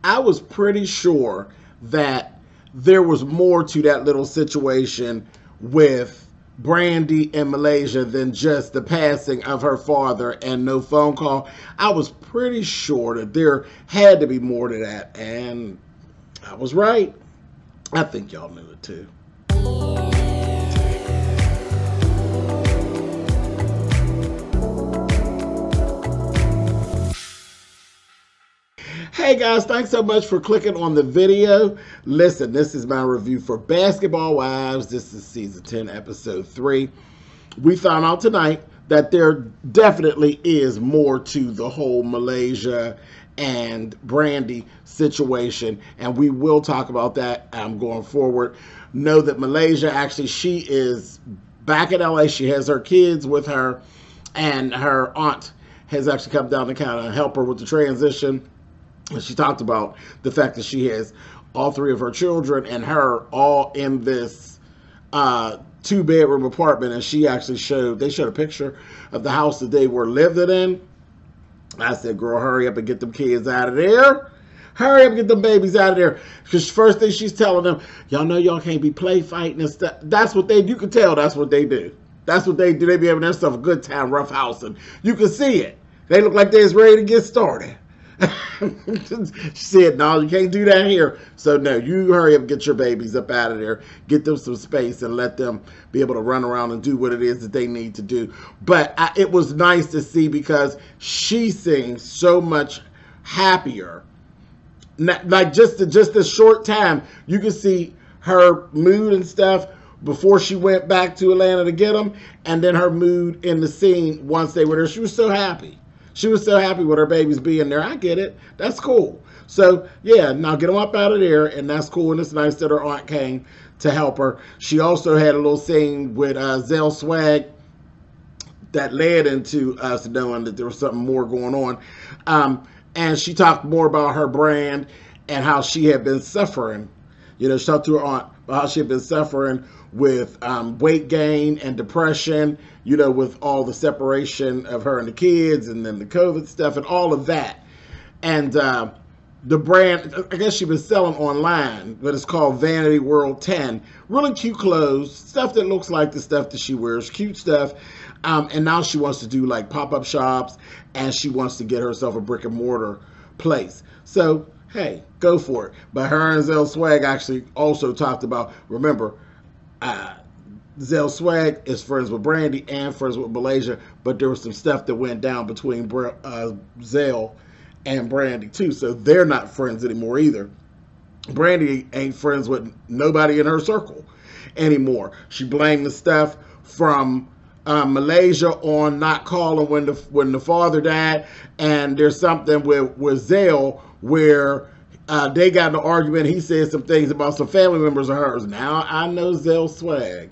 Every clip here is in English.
I was pretty sure that there was more to that little situation with Brandy in Malaysia than just the passing of her father and no phone call. I was pretty sure that there had to be more to that, and I was right. I think y'all knew it too. Hey guys, thanks so much for clicking on the video. Listen, this is my review for Basketball Wives. This is season 10, episode 3. We found out tonight that there definitely is more to the whole Malaysia and Brandy situation, and we will talk about that going forward. Know that Malaysia, actually, she is back in LA. She has her kids with her, and her aunt has actually come down to kind of help her with the transition. And she talked about the fact that she has all 3 of her children and her all in this 2-bedroom apartment. And she actually they showed a picture of the house that they were living in. I said, girl, hurry up and get them kids out of there. Hurry up and get them babies out of there. Because first thing she's telling them, y'all know y'all can't be play fighting and stuff. That's what you can tell that's what they do. That's what they do. They be having themselves a good time, rough house. And you can see it. They look like they're ready to get started. She said, no, you can't do that here. So no, you hurry up and get your babies up out of there, get them some space and let them be able to run around and do what it is that they need to do. But it was nice to see because she seems so much happier. Like just a short time, you can see her mood and stuff before she went back to Atlanta to get them, and then her mood in the scene once they were there. She was so happy. She was so happy with her babies being there. I get it. That's cool. So, yeah, now get them up out of there, and that's cool. And it's nice that her aunt came to help her. She also had a little scene with Zell Swag that led into us knowing that there was something more going on. And she talked more about her brand and how she had been suffering. You know, she talked to her aunt about how she had been suffering with weight gain and depression, you know, with all the separation of her and the kids and then the COVID stuff and all of that. And the brand, I guess she's been selling online, but it's called Vanity World 10. Really cute clothes, stuff that looks like the stuff that she wears, cute stuff. And now she wants to do like pop-up shops, and she wants to get herself a brick and mortar place. So, hey, go for it. But her and Zell Swag actually also talked about, remember, Zell Swag is friends with Brandy and friends with Malaysia, but there was some stuff that went down between Zell and Brandy too, so they're not friends anymore either. Brandy ain't friends with nobody in her circle anymore. She blamed the stuff from Malaysia on not calling when the father died, and there's something with Zell where they got in an argument. He said some things about some family members of hers. Now I know Zell Swag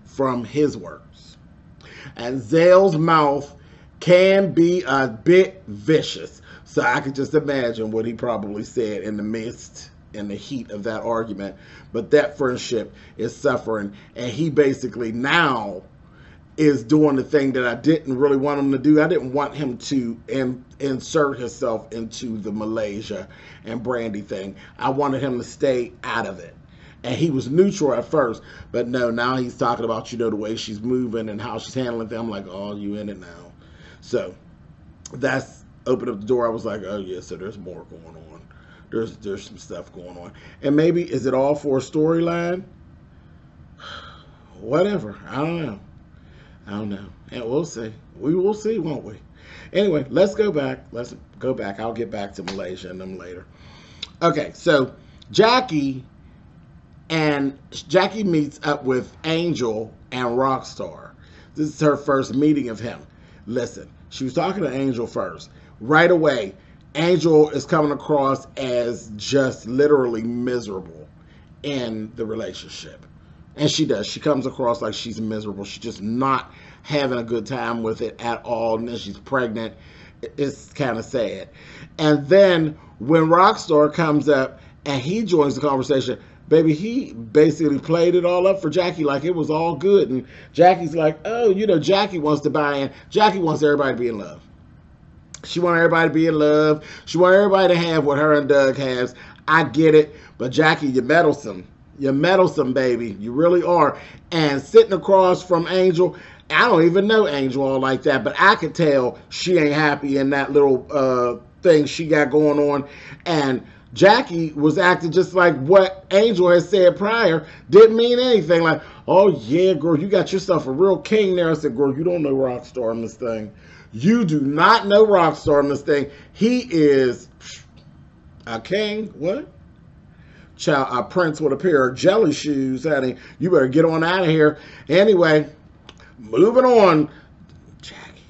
from his works, and Zell's mouth can be a bit vicious. So I could just imagine what he probably said in the heat of that argument. But that friendship is suffering, and he basically now is doing the thing that I didn't really want him to do. I didn't want him to insert himself into the Malaysia and Brandy thing. I wanted him to stay out of it. And he was neutral at first, but no, now he's talking about, you know, the way she's moving and how she's handling things. I'm like, oh, you in it now. So that's opened up the door. I was like, oh yeah, so there's more going on. There's some stuff going on. And maybe, is it all for a storyline? Whatever. I don't know. And we'll see. We will see, won't we? Anyway, let's go back. I'll get back to Malaysia and them later. Okay, so Jackie meets up with Angel and Rockstar. This is her first meeting of him. Listen, she was talking to Angel first. Right away, Angel is coming across as just literally miserable in the relationship. And she does. She comes across like she's miserable. She's just not having a good time with it at all. And then she's pregnant. It's kind of sad. And then when Rockstar comes up and he joins the conversation, baby, he basically played it all up for Jackie like it was all good. And Jackie's like, oh, you know, Jackie wants to buy in. Jackie wants everybody to be in love. She wanted everybody to be in love. She wanted everybody to have what her and Doug has. I get it. But Jackie, you're meddlesome. You're meddlesome, baby. You really are. And sitting across from Angel, I don't even know Angel all like that, but I could tell she ain't happy in that little thing she got going on. And Jackie was acting just like what Angel had said prior. Didn't mean anything. Like, oh yeah, girl, you got yourself a real king there. I said, girl, you don't know Rockstar in this thing. You do not know Rockstar in this thing. He is a king. What? Child, a prince with a pair of jelly shoes, honey. You better get on out of here. Anyway, moving on. Jackie.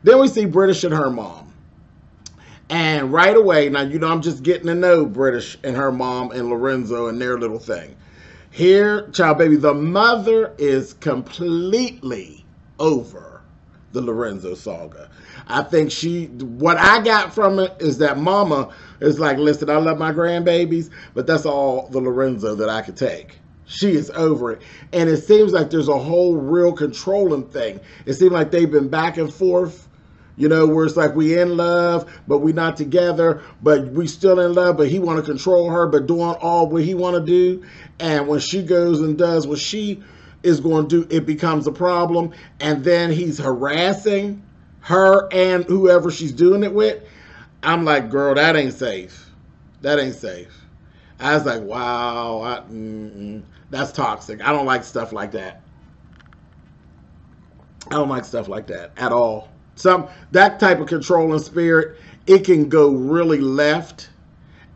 Then we see British and her mom. And right away, now, you know, I'm just getting to know British and her mom and Lorenzo and their little thing. Here, child baby, the mother is completely over the Lorenzo saga. I think what I got from it is that mama is like, listen, I love my grandbabies, but that's all the Lorenzo that I could take. She is over it. And it seems like there's a whole real controlling thing. It seems like they've been back and forth, you know, where it's like we in love, but we not together, but we still in love, but he want to control her, but doing all what he want to do. And when she goes and does what she is going to do, it becomes a problem. And then he's harassing her and whoever she's doing it with. I'm like, girl, that ain't safe. That ain't safe. I was like, wow, that's toxic. I don't like stuff like that. I don't like stuff like that at all. That type of controlling spirit, it can go really left.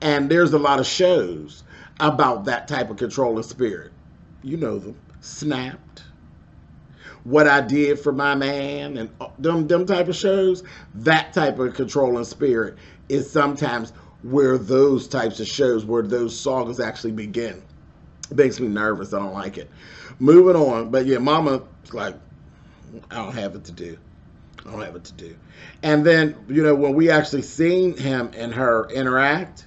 And there's a lot of shows about that type of controlling spirit. You know them. Snapped. What I Did for My Man, and them type of shows. That type of controlling spirit is sometimes where those types of shows, where those sagas actually begin. It makes me nervous. I don't like it. Moving on. But yeah, mama's like, I don't have it to do. I don't have it to do. And then, you know, when we actually seen him and her interact,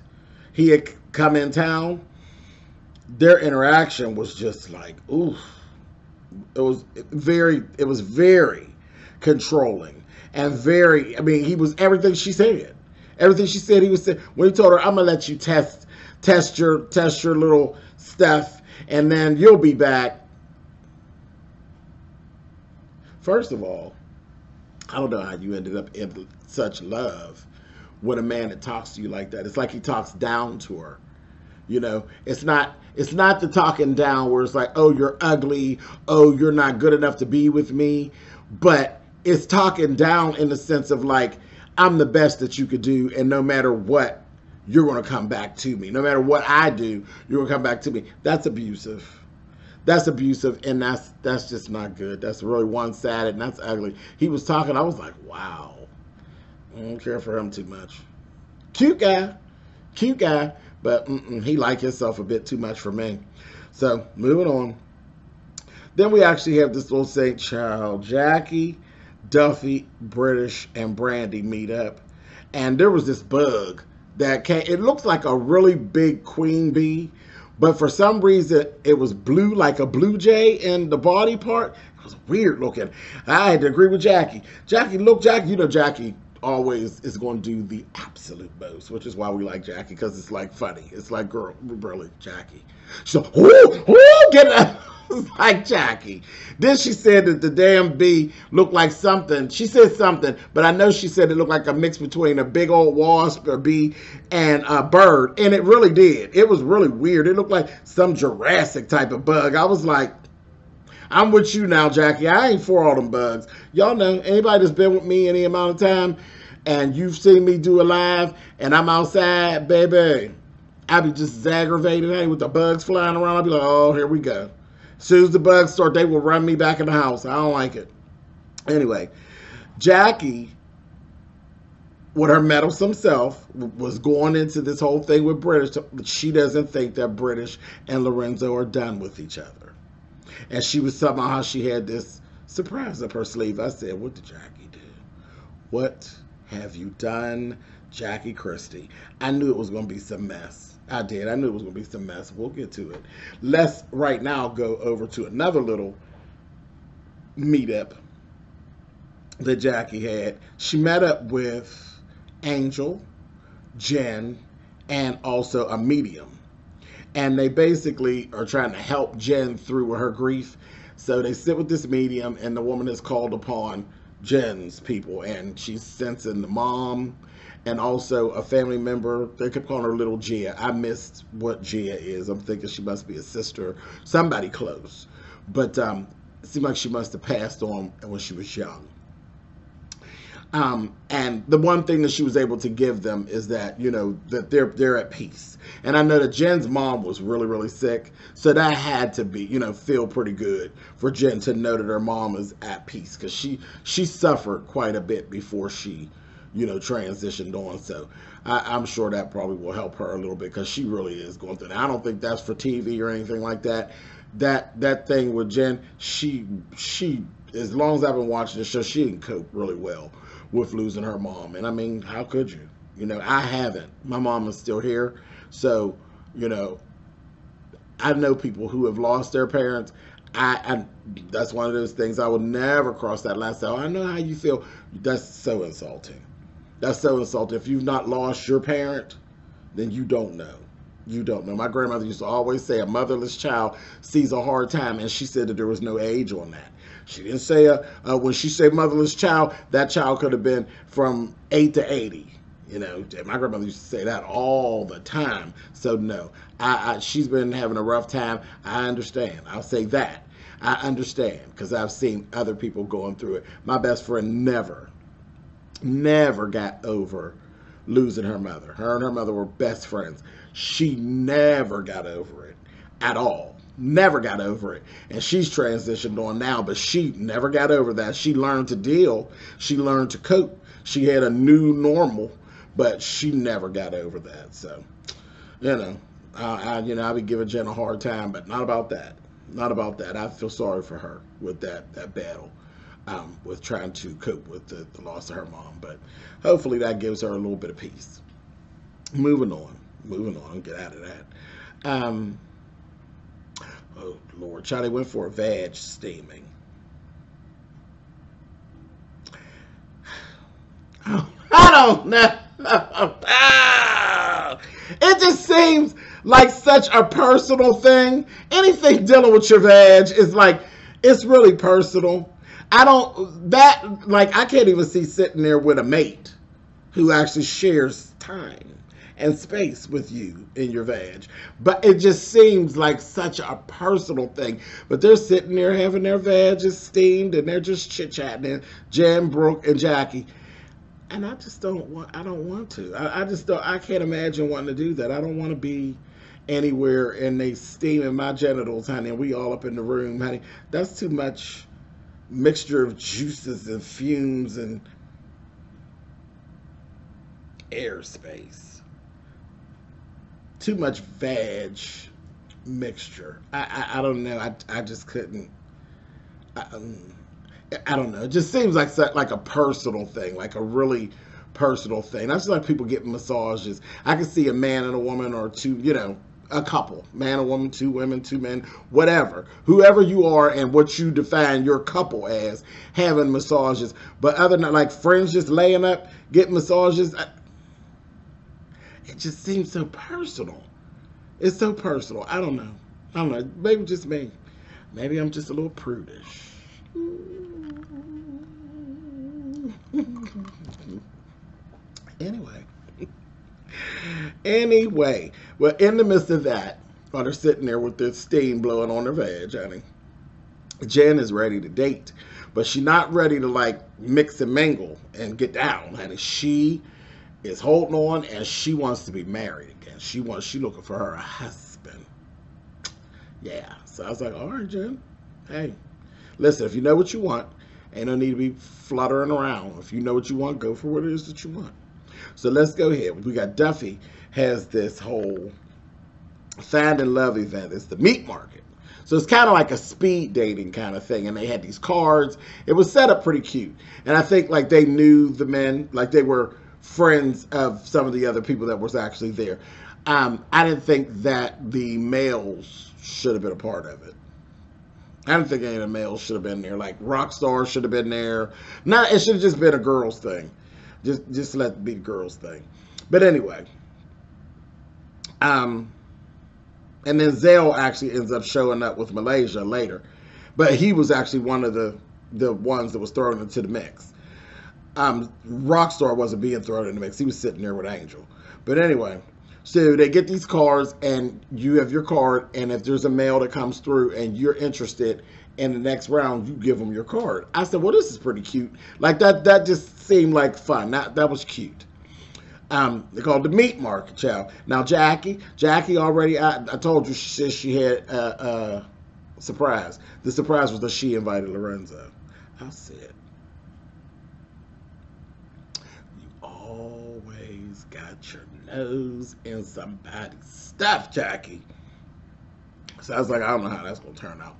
he had come in town. Their interaction was just like, oof. It was very controlling and very, I mean, he was everything she said. Everything she said, he was saying. When he told her, I'm gonna let you test your little stuff, and then you'll be back. First of all, I don't know how you ended up in such love with a man that talks to you like that. It's like he talks down to her. You know, it's not the talking down where it's like, oh, you're ugly, oh, you're not good enough to be with me, but it's talking down in the sense of like, I'm the best that you could do, and no matter what, you're going to come back to me. No matter what I do, you're going to come back to me. That's abusive. That's abusive, and that's just not good. That's really one-sided, and that's ugly. He was talking, I was like, wow. I don't care for him too much. Cute guy. But he liked himself a bit too much for me. So, moving on. Then we actually have this little St. Child. Jackie, Duffy, British, and Brandy meet up. And there was this bug that came. It looks like a really big queen bee. But for some reason, it was blue, like a blue jay in the body part. It was weird looking. I had to agree with Jackie. Jackie, you know Jackie always is going to do the absolute most, which is why we like Jackie, because it's like funny. It's like, girl, really, Jackie. So, get it. It's like Jackie. Then she said that the damn bee looked like something. She said something, but I know she said it looked like a mix between a big old wasp or bee and a bird, and it really did. It was really weird. It looked like some Jurassic type of bug. I was like, I'm with you now, Jackie. I ain't for all them bugs. Y'all know, anybody that's been with me any amount of time and you've seen me do a live and I'm outside, baby, I be just aggravated, hey, with the bugs flying around. I'll be like, oh, here we go. As soon as the bugs start, they will run me back in the house. I don't like it. Anyway, Jackie, with her meddlesome self, was going into this whole thing with British. She doesn't think that British and Lorenzo are done with each other. And she was talking about how she had this surprise up her sleeve. I said, what did Jackie do? What have you done, Jackie Christie? I knew it was going to be some mess. I did. I knew it was going to be some mess. We'll get to it. Let's right now go over to another little meetup. that Jackie had, she met up with Angel, Jen, and also a medium. And they basically are trying to help Jen through her grief. So they sit with this medium, and the woman is called upon Jen's people, and she's sensing the mom and also a family member. They kept calling her Little Gia. I missed what Gia is. I'm thinking she must be a sister, somebody close. But it seemed like she must have passed on when she was young. And the one thing that she was able to give them is that, you know, that they're at peace. And I know that Jen's mom was really, really sick. So that had to be, you know, feel pretty good for Jen to know that her mom is at peace. Because she suffered quite a bit before she, you know, transitioned on. So I'm sure that probably will help her a little bit, because she really is going through that. I don't think that's for TV or anything like that. That thing with Jen, she as long as I've been watching the show, she can cope really well with losing her mom. And I mean, how could you? You know, I haven't. My mom is still here. So, you know, I know people who have lost their parents. I that's one of those things I would never cross that line. So I know how you feel. That's so insulting. That's so insulting. If you've not lost your parent, then you don't know. You don't know. My grandmother used to always say a motherless child sees a hard time, and she said that there was no age on that. She didn't say, when she said motherless child, that child could have been from 8 to 80. You know, my grandmother used to say that all the time. So no, she's been having a rough time. I understand. I'll say that. I understand, because I've seen other people going through it. My best friend never got over losing her mother. Her and her mother were best friends. She never got over it at all. Never got over it. And she's transitioned on now, but she never got over that. She learned to deal. She learned to cope. She had a new normal, but she never got over that. So, you know, I'll be giving Jen a hard time, but not about that. Not about that. I feel sorry for her with that battle, with trying to cope with the loss of her mom. But hopefully that gives her a little bit of peace. Moving on. Get out of that. Oh, Lord. Charlie went for a vag steaming. Oh, I don't know. It just seems like such a personal thing. Anything dealing with your vag is like, it's really personal. I can't even see sitting there with a mate who actually shares time and space with you in your vag. But it just seems like such a personal thing. But they're sitting there having their vages steamed, and they're just chit-chatting, Jen, Brooke, and Jackie. And I don't want to. I can't imagine wanting to do that. I don't want to be anywhere and they steaming my genitals, honey, and we all up in the room, honey. That's too much mixture of juices and fumes and airspace. Too much vag mixture. I don't know. I just couldn't. I don't know. It just seems like a personal thing, like a really personal thing. That's like people getting massages. I can see a man and a woman, or two, you know, a couple, man, a woman, two women, two men, whatever, whoever you are and what you define your couple as, having massages. But other than like friends just laying up, getting massages, it just seems so personal. It's so personal. I don't know. Maybe just me. Maybe I'm just a little prudish. Anyway, well, in the midst of that, while they're sitting there with the steam blowing on their vag, honey, Jen is ready to date, but she's not ready to like mix and mingle and get down, honey. She is holding on, and she wants to be married again. She looking for her a husband. Yeah. So I was like, all right, Jen. Hey, listen, if you know what you want, ain't no need to be fluttering around. If you know what you want, go for what it is that you want. So let's go ahead. We got Duffy has this whole find and love event. It's the meat market. So it's kind of like a speed dating kind of thing. And they had these cards. It was set up pretty cute. And I think like they knew the men, like they were friends of some of the other people that was actually there. I didn't think that the males should have been a part of it. I don't think any of the males should have been there. Like Rockstar should have been there. Nah, it should have just been a girls thing. Just let it be the girls thing. But anyway, and then Zell actually ends up showing up with Malaysia later, but he was actually one of the ones that was thrown into the mix. Rockstar wasn't being thrown in the mix. He was sitting there with Angel. But anyway, so they get these cards, and you have your card, and if there's a male that comes through and you're interested in the next round, you give them your card. I said, well, this is pretty cute. Like that just seemed like fun. That was cute. They called the meat market, child. Now Jackie already, I told you she had a surprise. The surprise was that she invited Lorenzo. I said, you always got your nose in somebody's stuff, Jackie. So I was like, I don't know how that's gonna turn out.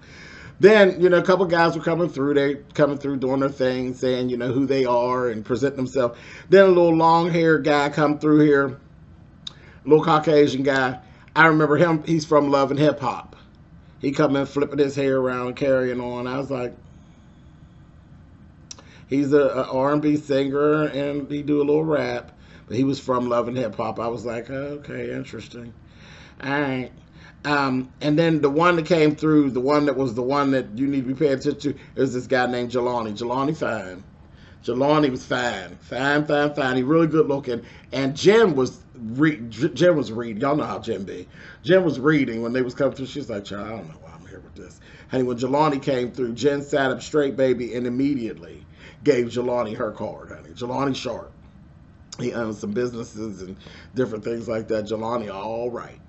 Then, a couple guys were coming through. They coming through doing their thing, saying, who they are and presenting themselves. Then a little long-haired guy come through here, a little Caucasian guy. I remember him. He's from Love and Hip Hop. He come in flipping his hair around, carrying on. I was like, he's a R&B singer, and he do a little rap. But he was from Love and Hip Hop. I was like, okay, interesting. All right. And then the one that came through, the one that you need to be paying attention to, is this guy named Jelani. Jelani fine. Jelani was fine. Fine. He really good looking. And Jen was reading. Y'all know how Jen be. Jen was reading when they was coming through. She's like, child, I don't know why I'm here with this. Honey, when Jelani came through, Jen sat up straight, baby, and immediately gave Jelani her card, honey. Jelani sharp. He owns some businesses and different things like that. Jelani, all right.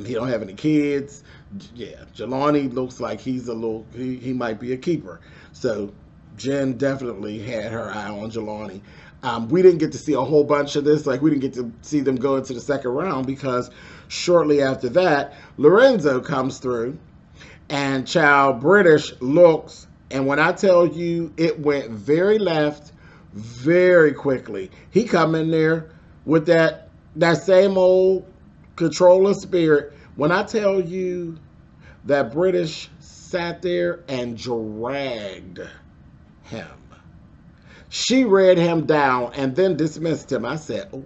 He don't have any kids. Yeah, Jelani looks like he's he might be a keeper. So Jen definitely had her eye on Jelani. We didn't get to see a whole bunch of this. Like, we didn't get to see them go into the second round because shortly after that, Lorenzo comes through, and child British looks, and when I tell you it went very left very quickly. He come in there with that same old controlling spirit. When I tell you that British sat there and dragged him, she read him down and then dismissed him. I said, oh,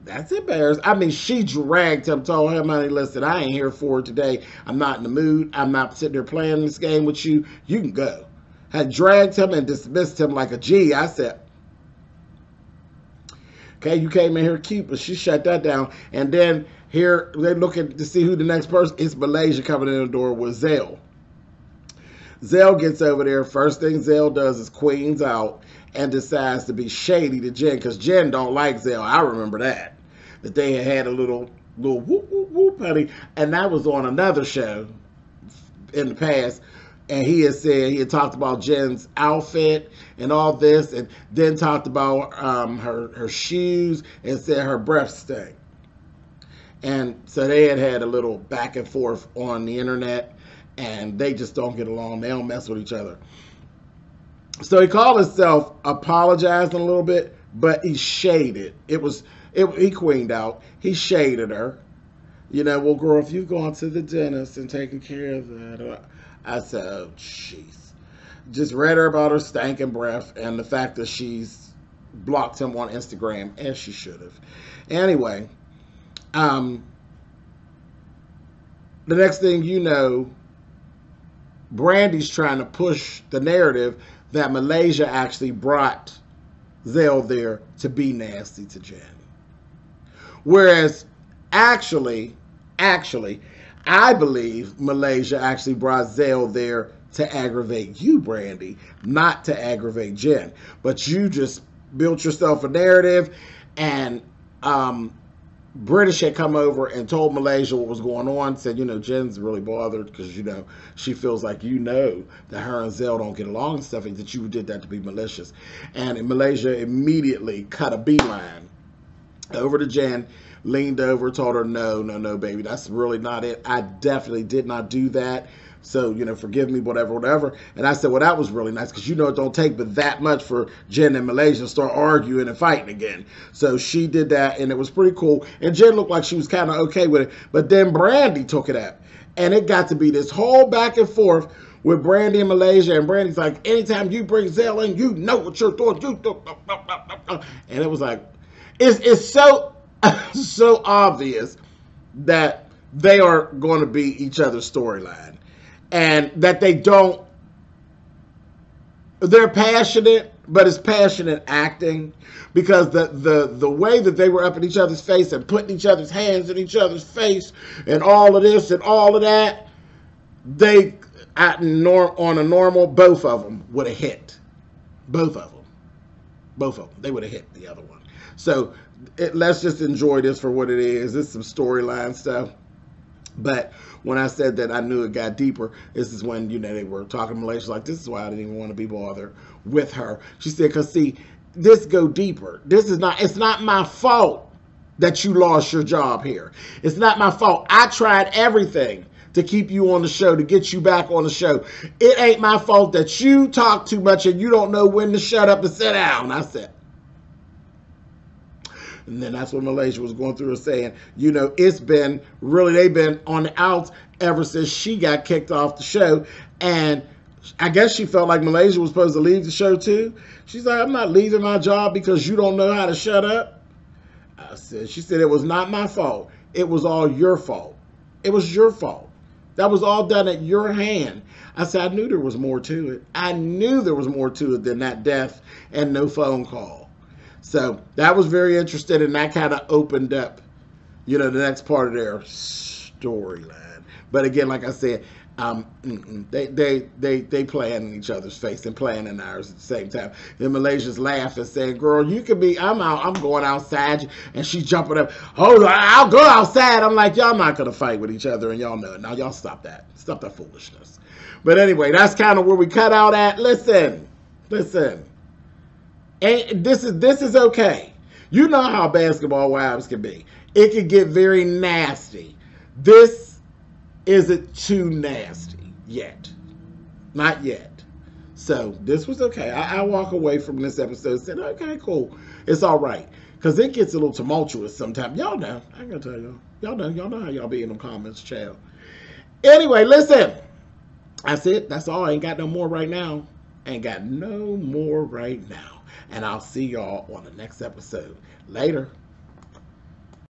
that's embarrassing. I mean, she dragged him, told him, honey, listen, I ain't here for it today. I'm not in the mood. I'm not sitting there playing this game with you. You can go. Had dragged him and dismissed him like a G. I said, okay, you came in here cute, but she shut that down. And then here, they're looking to see who the next person is. Malaysia coming in the door with Zell. Zell gets over there. First thing Zell does is queens out and decides to be shady to Jen, because Jen don't like Zell. I remember that they had a little whoop, whoop, whoop, honey. And that was on another show in the past. And he had talked about Jen's outfit and all this, and then talked about her shoes and said her breath stank. And so they had a little back and forth on the internet, and they just don't get along. They don't mess with each other. So he called himself apologizing a little bit, but he shaded. He queened out. He shaded her. Well, girl, if you've gone to the dentist and taken care of that, I said, oh, jeez. Just read her about her stinking breath and the fact that she's blocked him on Instagram, as she should have. Anyway, the next thing you know, Brandy's trying to push the narrative that Malaysia actually brought Zell there to be nasty to Jen. Whereas, actually, I believe Malaysia actually brought Zell there to aggravate you, Brandy, not to aggravate Jen. But you just built yourself a narrative, and British had come over and told Malaysia what was going on, said, Jen's really bothered because, she feels like that her and Zell don't get along and stuff, and that you did that to be malicious. And Malaysia immediately cut a beeline over to Jen, leaned over, told her, no, baby, that's really not it. I definitely did not do that. So, forgive me, whatever. And I said, well, that was really nice, because it don't take but that much for Jen and Malaysia to start arguing and fighting again. So she did that, and it was pretty cool. And Jen looked like she was kind of okay with it. But then Brandy took it up. And it got to be this whole back and forth with Brandy in Malaysia. And Brandy's like, anytime you bring Zell in, you know what you're doing. You do. And it was like, it's so, so obvious that they are going to be each other's storyline. And that they don't, they're passionate, but it's passionate acting, because the way that they were up in each other's face and putting each other's hands in each other's face and all of this and all of that, they on a normal, both of them would have hit. Both of them, they would have hit the other one. So let's just enjoy this for what it is. This is some storyline stuff. But when I said that I knew it got deeper, this is when, you know, they were talking to Malaysia, like, this is why I didn't even want to be bothered with her. She said, because see, this go deeper. This is not, it's not my fault that you lost your job here. It's not my fault. I tried everything to keep you on the show, to get you back on the show. It ain't my fault that you talk too much and you don't know when to shut up and sit down. I said. And then that's what Malaysia was going through and saying, you know, it's been really, they've been on the outs ever since she got kicked off the show. And I guess she felt like Malaysia was supposed to leave the show too. She's like, I'm not leaving my job because you don't know how to shut up. She said, it was not my fault. It was all your fault. It was your fault. That was all done at your hand. I said, I knew there was more to it. I knew there was more to it than that death and no phone call. So that was very interesting, and that kind of opened up, you know, the next part of their storyline. But again, like I said, they playing in each other's face and playing in ours at the same time. Then Malaysia's laughing, saying, girl, you could be, I'm going outside. And she's jumping up, oh, I'll go outside. I'm like, y'all not going to fight with each other, and y'all know it. Now, y'all stop that. Stop that foolishness. But anyway, that's kind of where we cut out at. Listen. And this is okay. You know how Basketball Wives can be. It can get very nasty. This isn't too nasty yet. Not yet. So this was okay. I walk away from this episode saying, okay, cool. It's all right. Because it gets a little tumultuous sometimes. Y'all know. I ain't gonna tell y'all. Y'all know how y'all be in them comments, child. Anyway, listen. That's it. That's all. I ain't got no more right now. Ain't got no more right now. And I'll see y'all on the next episode. Later.